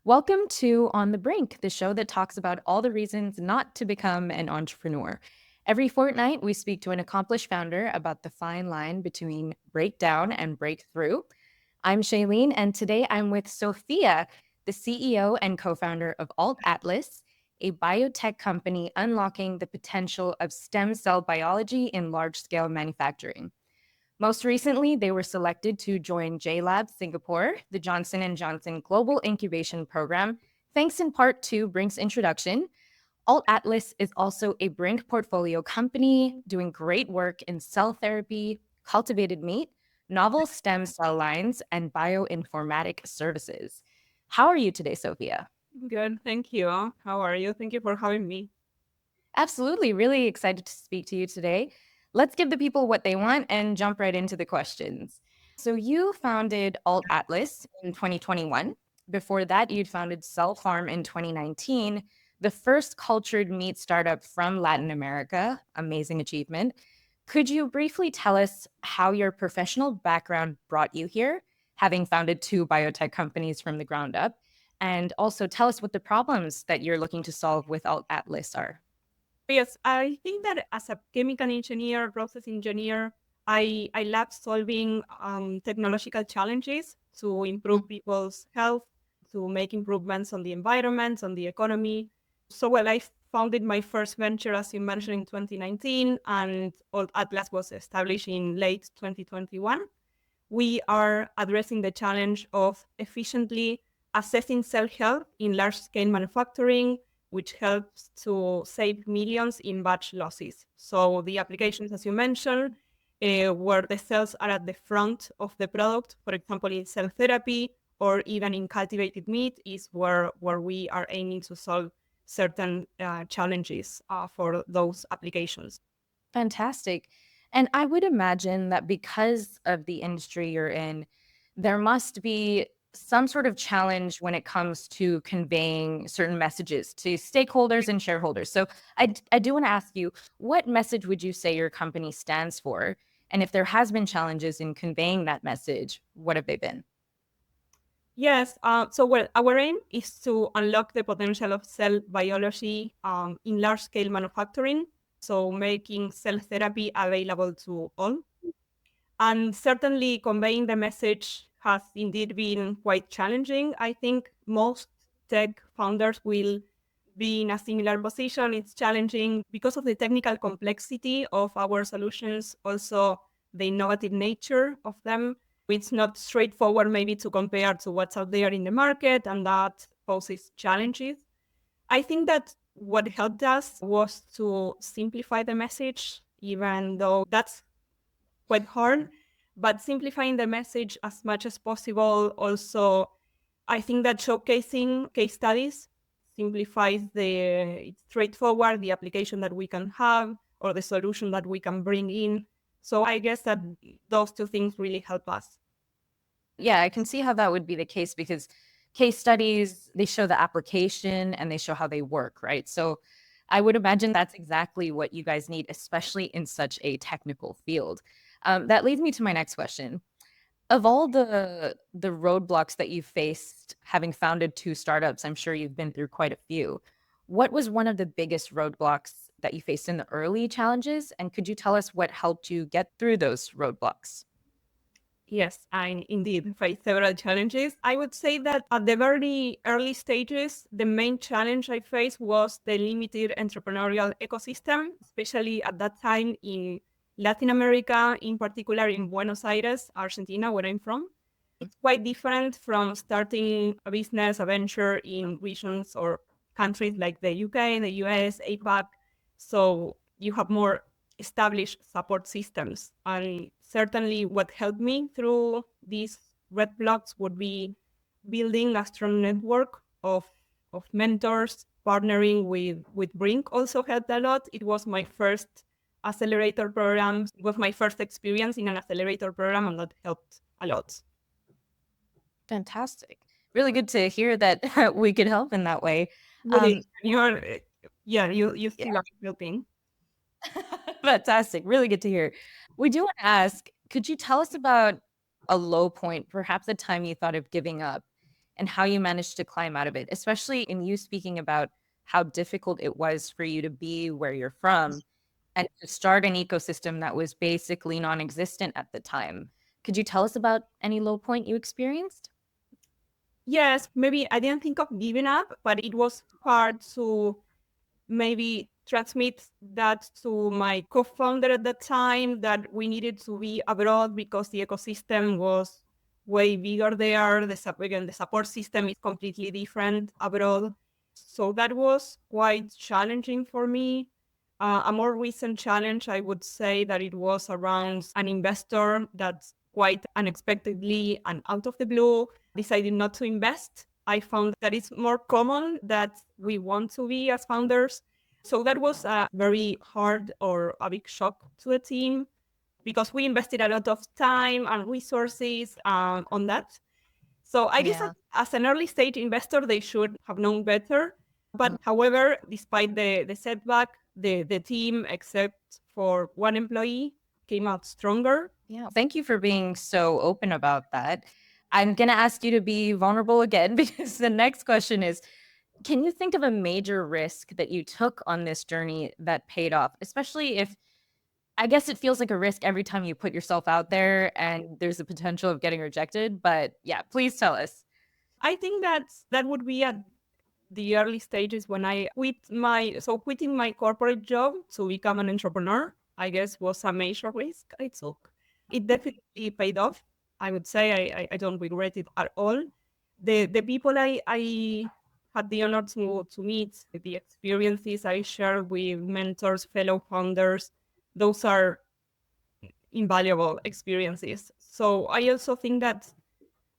Welcome to On the Brink, the show that talks about all the reasons not to become an entrepreneur. Every fortnight, we speak to an accomplished founder about the fine line between breakdown and breakthrough. I'm Shailene, and today I'm with Sofia, the CEO and co-founder of AltAtlas, a biotech company unlocking the potential of stem cell biology in large-scale manufacturing. Most recently, they were selected to join JLabs Singapore, the Johnson & Johnson Global Incubation Program, thanks in part to Brinc's introduction. AltAtlas is also a Brinc portfolio company doing great work in cell therapy, cultivated meat, novel stem cell lines, and bioinformatic services. How are you today, Sofia? Good, thank you. How are you? Thank you for having me. Absolutely. Really excited to speak to you today. Let's give the people what they want and jump right into the questions. So you founded AltAtlas in 2021. Before that, you'd founded Cell Farm in 2019, the first cultured meat startup from Latin America. Amazing achievement. Could you briefly tell us how your professional background brought you here, having founded two biotech companies from the ground up? And also tell us what the problems that you're looking to solve with AltAtlas are. Yes, I think that as a chemical engineer, process engineer, I love solving technological challenges to improve people's health, to make improvements on the environment, on the economy. So, well, I founded my first venture, as you mentioned, in 2019, and Old Atlas was established in late 2021. We are addressing the challenge of efficiently assessing cell health in large-scale manufacturing, which helps to save millions in batch losses. So the applications, as you mentioned, where the cells are at the front of the product, for example, in cell therapy or even in cultivated meat, is where we are aiming to solve certain challenges for those applications. Fantastic. And I would imagine that because of the industry you're in, there must be some sort of challenge when it comes to conveying certain messages to stakeholders and shareholders. So I do want to ask you, what message would you say your company stands for? And if there has been challenges in conveying that message, what have they been? Yes. So, well, our aim is to unlock the potential of cell biology in large-scale manufacturing, so making cell therapy available to all. And certainly conveying the message has indeed been quite challenging. I think most tech founders will be in a similar position. It's challenging because of the technical complexity of our solutions, also the innovative nature of them. It's not straightforward maybe to compare to what's out there in the market, and that poses challenges. I think that what helped us was to simplify the message, even though that's quite hard, but simplifying the message as much as possible. Also, I think that showcasing case studies simplifies it's straightforward, the application that we can have or the solution that we can bring in. So I guess that those two things really help us. Yeah, I can see how that would be the case because case studies, they show the application and they show how they work, right? So I would imagine that's exactly what you guys need, especially in such a technical field. That leads me to my next question. Of all the roadblocks that you've faced having founded two startups, I'm sure you've been through quite a few. What was one of the biggest roadblocks that you faced in the early challenges? And could you tell us what helped you get through those roadblocks? Yes, I indeed faced several challenges. I would say that at the very early stages, the main challenge I faced was the limited entrepreneurial ecosystem, especially at that time in Latin America, in particular in Buenos Aires, Argentina, where I'm from. It's quite different from starting a business, a venture in regions or countries like the UK, the US, APAC. So you have more established support systems. And certainly what helped me through these red blocks would be building a strong network of mentors. Partnering with Brinc also helped a lot. It was my first accelerator program. It was my first experience in an accelerator program, and that helped a lot. Fantastic. Really good to hear that we could help in that way. Really, you're, yeah, you Yeah. still are helping. Fantastic. Really good to hear. We do want to ask, could you tell us about a low point, perhaps a time you thought of giving up and how you managed to climb out of it, especially in you speaking about how difficult it was for you to be where you're from and to start an ecosystem that was basically non-existent at the time. Could you tell us about any low point you experienced? Yes, maybe I didn't think of giving up, but it was hard to maybe transmit that to my co-founder at the time, that we needed to be abroad because the ecosystem was way bigger there. Again, the support system is completely different abroad. So that was quite challenging for me. A more recent challenge, I would say that it was around an investor that quite unexpectedly and out of the blue decided not to invest. I found that it's more common that we want to be as founders. So that was a very hard or a big shock to the team because we invested a lot of time and resources on that. So I guess Yeah. as an early stage investor, they should have known better. But however, despite the setback, the team, except for one employee, came out stronger. Yeah. Thank you for being so open about that. I'm going to ask you to be vulnerable again because the next question is, can you think of a major risk that you took on this journey that paid off, especially if I guess it feels like a risk every time you put yourself out there and there's a potential of getting rejected, but yeah, please tell us. I think that would be at the early stages when I quitting my corporate job to become an entrepreneur, I guess was a major risk I took. It definitely paid off. I would say I don't regret it at all. The people I had the honor to meet, the experiences I shared with mentors, fellow founders, those are invaluable experiences. So I also think that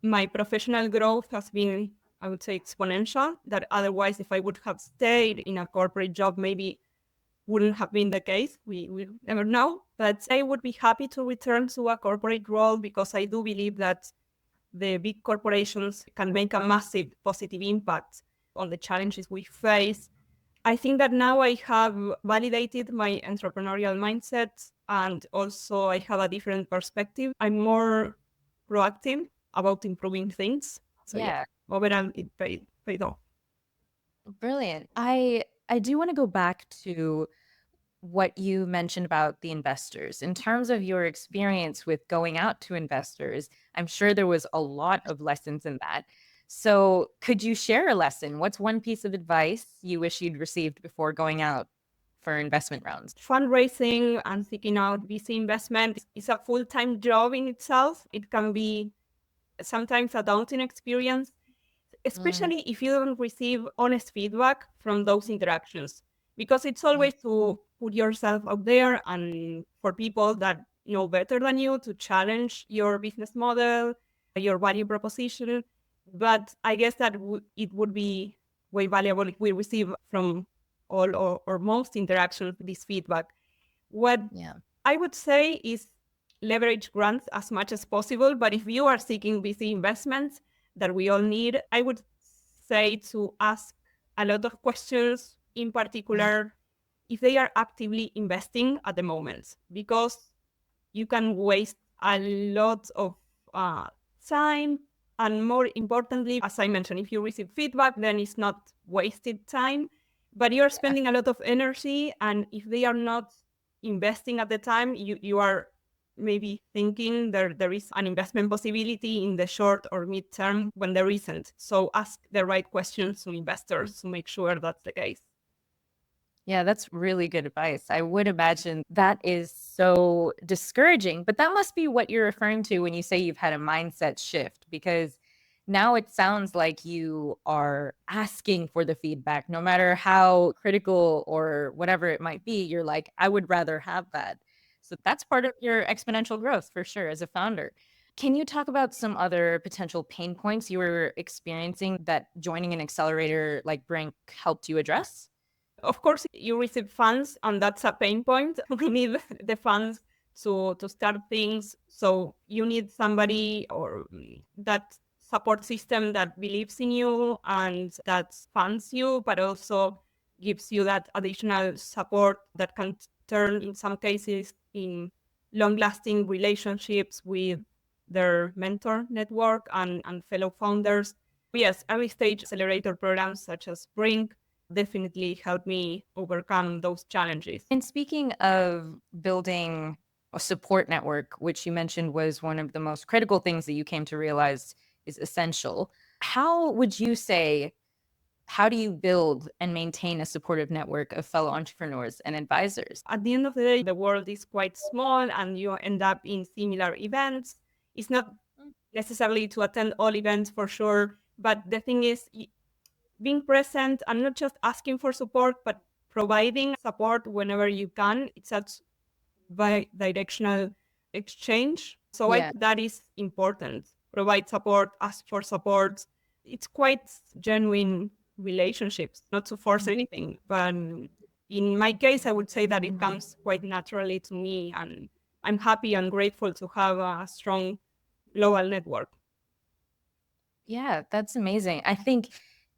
my professional growth has been, I would say, exponential. That otherwise, if I would have stayed in a corporate job, maybe wouldn't have been the case. We never know. But I would be happy to return to a corporate role because I do believe that the big corporations can make a massive positive impact on the challenges we face. I think that now I have validated my entrepreneurial mindset and also I have a different perspective. I'm more proactive about improving things. So yeah, Yeah, overall it paid off. brilliant. I do want to go back to what you mentioned about the investors. In terms of your experience with going out to investors, I'm sure there was a lot of lessons in that. So, could you share a lesson? What's one piece of advice you wish you'd received before going out for investment rounds? Fundraising and seeking out VC investment is a full-time job in itself. It can be sometimes a daunting experience, Mm, especially if you don't receive honest feedback from those interactions, because it's yeah, always to put yourself out there and for people that know better than you to challenge your business model, your value proposition. But I guess that it would be way valuable if we receive from all or most interactions this feedback. What yeah, I would say is leverage grants as much as possible. But if you are seeking VC investments that we all need, I would say to ask a lot of questions, in mm, particular, if they are actively investing at the moment, because you can waste a lot of uh, time. And more importantly, as I mentioned, if you receive feedback, then it's not wasted time, but you're yeah, spending a lot of energy. And if they are not investing at the time, you are maybe thinking there is an investment possibility in the short or mid term when there isn't. So ask the right questions to investors to make sure that's the case. yeah, that's really good advice. I would imagine that is so discouraging, but that must be what you're referring to when you say you've had a mindset shift, because now it sounds like you are asking for the feedback, no matter how critical or whatever it might be. You're like, I would rather have that. So that's part of your exponential growth for sure as a founder. Can you talk about some other potential pain points you were experiencing that joining an accelerator like Brinc helped you address? Of course, you receive funds, and that's a pain point. We need the funds to start things. So you need somebody or that support system that believes in you and that funds you, but also gives you that additional support that can turn, in some cases, in long-lasting relationships with their mentor network and fellow founders. Yes, early stage accelerator programs such as Brinc definitely helped me overcome those challenges. And speaking of building a support network, which you mentioned was one of the most critical things that you came to realize is essential, how would you say, how do you build and maintain a supportive network of fellow entrepreneurs and advisors? At the end of the day, the world is quite small and you end up in similar events. It's not necessarily to attend all events for sure, but the thing is, being present and not just asking for support, but providing support whenever you can. It's such bi-directional exchange. So I Yeah. think that is important. Provide support, ask for support. It's quite genuine relationships, not to force anything. But in my case, I would say that it comes quite naturally to me. And I'm happy and grateful to have a strong global network. Yeah, that's amazing. I think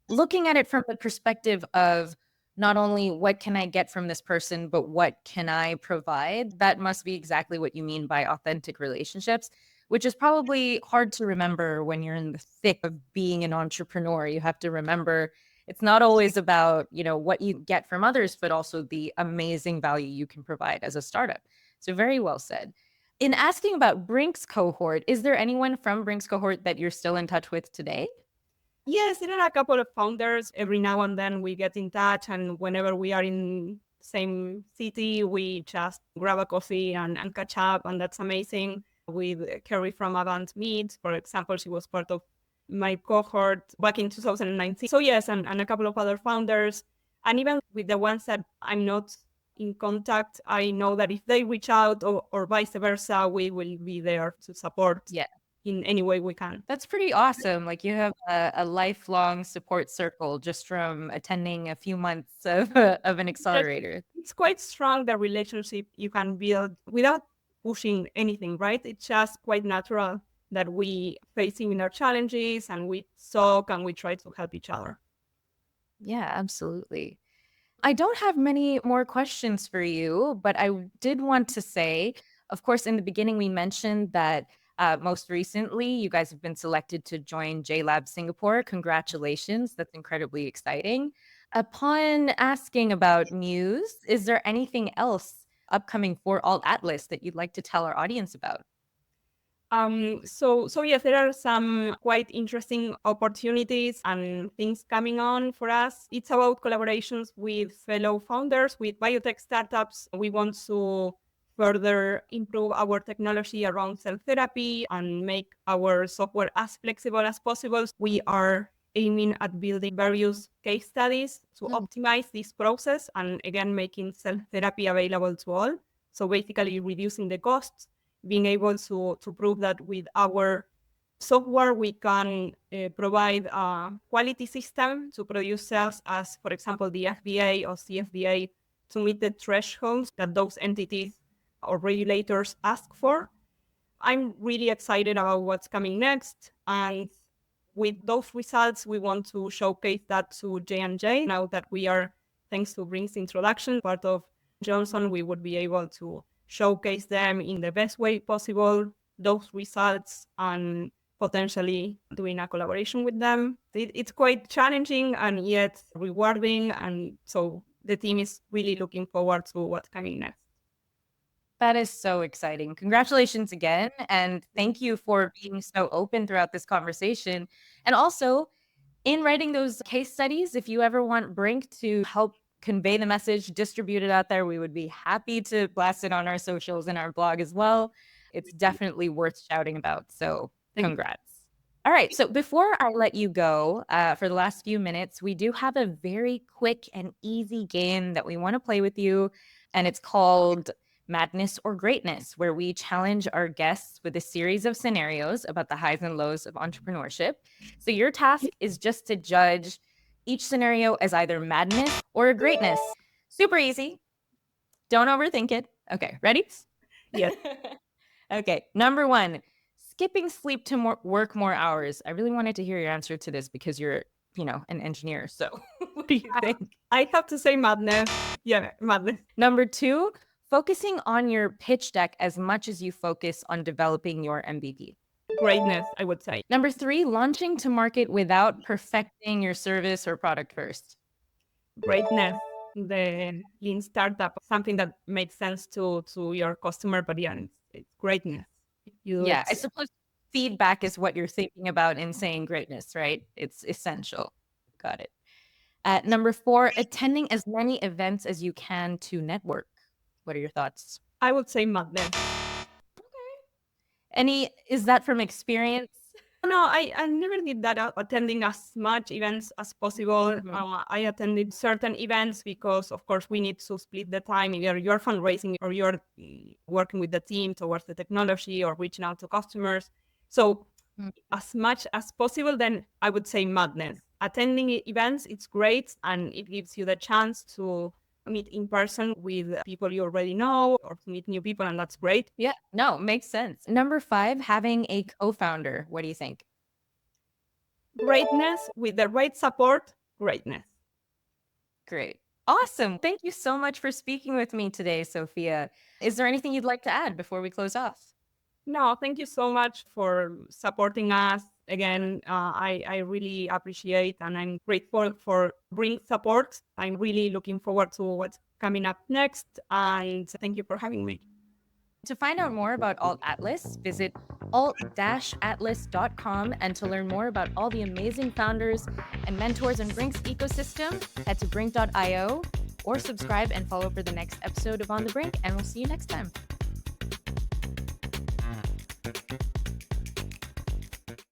looking at it from the perspective of not only what can I get from this person, but what can I provide, that must be exactly what you mean by authentic relationships, which is probably hard to remember when you're in the thick of being an entrepreneur. You have to remember it's not always about, what you get from others, but also the amazing value you can provide as a startup. So very well said. In asking about Brinc's cohort, is there anyone from Brinc's cohort that you're still in touch with today? Yes, there are a couple of founders. Every now and then we get in touch, and whenever we are in same city, we just grab a coffee and catch up, and that's amazing. With Kerry from Avant Meat, for example, she was part of my cohort back in 2019. So yes, and a couple of other founders, and even with the ones that I'm not in contact, I know that if they reach out or vice versa, we will be there to support Yeah. in any way we can. That's pretty awesome. Like you have a lifelong support circle just from attending a few months of, of an Yes, accelerator. it's quite strong, the relationship you can build without pushing anything, right? It's just quite natural that we face similar challenges and we talk and we try to help each other. Yeah, absolutely. I don't have many more questions for you, but I did want to say, of course, in the beginning, we mentioned that most recently you guys have been selected to join JLabs Singapore. Congratulations. That's incredibly exciting. Upon asking about news, is there anything else upcoming for Alt Atlas that you'd like to tell our audience about? So yes, there are some quite interesting opportunities and things coming on for us. It's about collaborations with fellow founders, with biotech startups. We want to further improve our technology around cell therapy and make our software as flexible as possible. We are aiming at building various case studies to Hmm. optimize this process and again making cell therapy available to all. So basically reducing the costs, being able to prove that with our software, we can provide a quality system to produce cells as, for example, the FDA or CFDA to meet the thresholds that those entities or regulators ask for. I'm really excited about what's coming next. And with those results, we want to showcase that to J&J. Now that we are, thanks to Brinc's introduction, part of Johnson, we would be able to showcase them in the best way possible, those results, and potentially doing a collaboration with them. It's quite challenging and yet rewarding. And so the team is really looking forward to what's coming next. That is so exciting. Congratulations again. And thank you for being so open throughout this conversation. And also, in writing those case studies, if you ever want Brinc to help convey the message, distribute it out there, we would be happy to blast it on our socials and our blog as well. It's definitely worth shouting about. So, Thank congrats. All right. So, before I let you go for the last few minutes, we do have a very quick and easy game that we want to play with you. And it's called Madness or Greatness, where we challenge our guests with a series of scenarios about the highs and lows of entrepreneurship. So your task is just to judge each scenario as either madness or a greatness. Super easy. Don't overthink it. Okay, ready? you. Yes. Okay, number one, skipping sleep to work more hours. I really wanted to hear your answer to this because you're, an engineer. So what do you think? I have to say madness. Yeah, madness. Number two, Focusing on your pitch deck as much as you focus on developing your MVP. Greatness, I would say. Number 3, launching to market without perfecting your service or product first. Greatness, the lean startup, something that makes sense to your customer, but yeah, it's greatness. If you do Yeah, it. I suppose feedback is what you're thinking about in saying greatness, right? It's essential. Got it. Number 4, attending as many events as you can to network. What are your thoughts? I would say madness. Is that from experience? No, I never did that, attending as much events as possible. I attended certain events because, of course, we need to split the time. Either you're fundraising or you're working with the team towards the technology or reaching out to customers. So Mm. as much as possible, then I would say madness. Attending events, it's great, and it gives you the chance to meet in person with people you already know or to meet new people, and that's great. Yeah, no, makes sense. Number 5, having a co-founder. What do you think? Greatness with the right support, greatness. Great. Awesome. Thank you so much for speaking with me today, Sophia. Is there anything you'd like to add before we close off? No, thank you so much for supporting us. Again, I really appreciate and I'm grateful for Brinc support. I'm really looking forward to what's coming up next. And thank you for having me. To find out more about Alt Atlas, visit alt-atlas.com, and to learn more about all the amazing founders and mentors in Brinc's ecosystem, head to brinc.io or subscribe and follow for the next episode of On the Brink, and we'll see you next time.